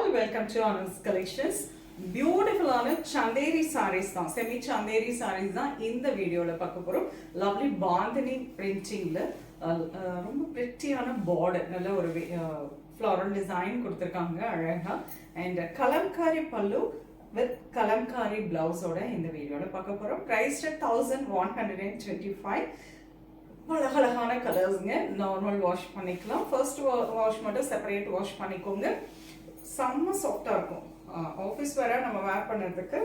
all, welcome to Anand's Collections. Beautiful Chanderi sarees தான், semi Chanderi sarees தான் இந்த வீடியோல பார்க்க போறோம். Lovely bandhani printingல ரொம்ப prettyயான border, நல்ல ஒரு floral design கொடுத்திருக்காங்க அழகா, and kalamkari pallu with kalamkari blouse ஓட இந்த வீடியோல பார்க்க போறோம். Priced at 1125. அழகழகான கலர்ஸ்ங்க. நார்மல் வாஷ் பண்ணிக்கலாம். ஃபர்ஸ்ட் வாஷ் மட்டும் செப்பரேட் வாஷ் பண்ணிக்கோங்க. செம்ம சாஃப்டாக இருக்கும். ஆஃபீஸ் வேற நம்ம வேர் பண்ணுறதுக்கு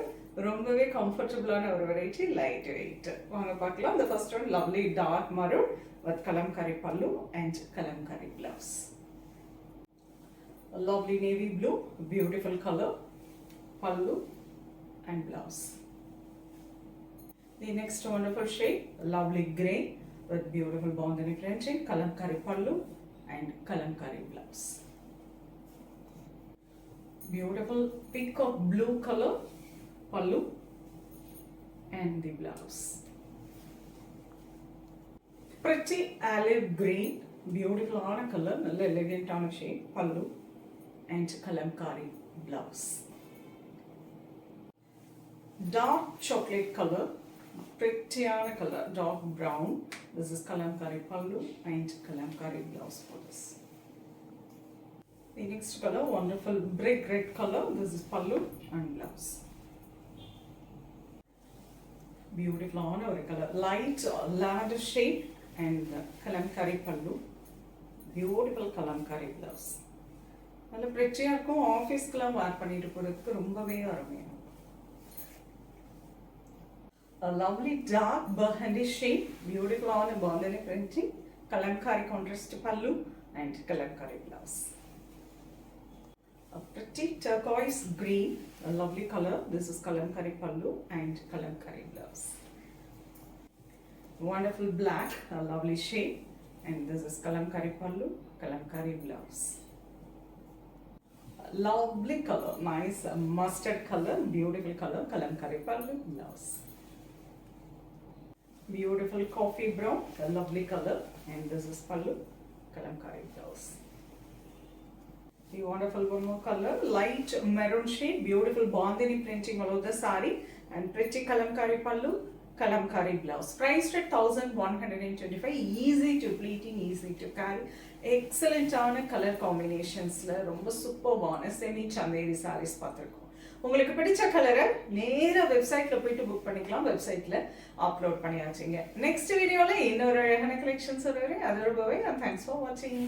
ரொம்பவே கம்ஃபர்டபுளான ஒரு வெரைட்டி, லைட் வெயிட். வாங்க பார்க்கலாம். இந்த first one lovely dark maroon with kalamkari pallu and kalamkari blouse. Lovely navy blue, beautiful colour, pallu and blouse. The next wonderful shade, lovely grey with beautiful bandhani printing, kalamkari pallu and kalamkari blouse. Beautiful peacock blue color pallu and the blouse. Pretty olive green, beautiful color, elegant shade, pallu and kalamkari blouse. Dark chocolate color, pretty color, dark brown. This is kalamkari pallu and kalamkari blouse for this. The next color, wonderful brick red color. This is pallu and blouse. Beautiful color, light lavender shade and kalamkari pallu. Beautiful kalamkari blouse. நல்ல pretty-ஆ இருக்கும். ஆஃபீஸ்க்குலாம் வேர் பண்ணிட்டு போறதுக்கு ரொம்பவே அருமையா. A lovely dark burgundy shade, beautiful bandhani printing, kalamkari contrast pallu and kalamkari blouse. A pretty turquoise green, a lovely color. This is kalamkari pallu and kalamkari blouse. Wonderful black, a lovely shade, and this is kalamkari pallu, kalamkari blouse. A lovely color, nice mustard color, beautiful color, kalamkari pallu blouse. Beautiful coffee brown, a lovely color, and this is pallu, kalamkari blouse. The wonderful one more color, light maroon shade, beautiful bandhani printing all over the saree, and pretty kalamkari pallu, kalamkari blouse. Priced at 1125. Easy to pleating, easy to carry. Excellent color combinations la romba superb semi chanderi sarees பார்த்திருக்கோம். உங்களுக்கு பிடிச்ச கலரை நேரா வெப்சைட்ல போயிட்டு book பண்ணிக்கலாம். வெப்சைட்ல upload பண்ணியாச்சுங்க. Next வீடியோல இன்னொரு அழகான கலெக்ஷன்ஸ் வருவேன். அதோட போய் தேங்க்ஸ் ஃபார் வாட்சிங்.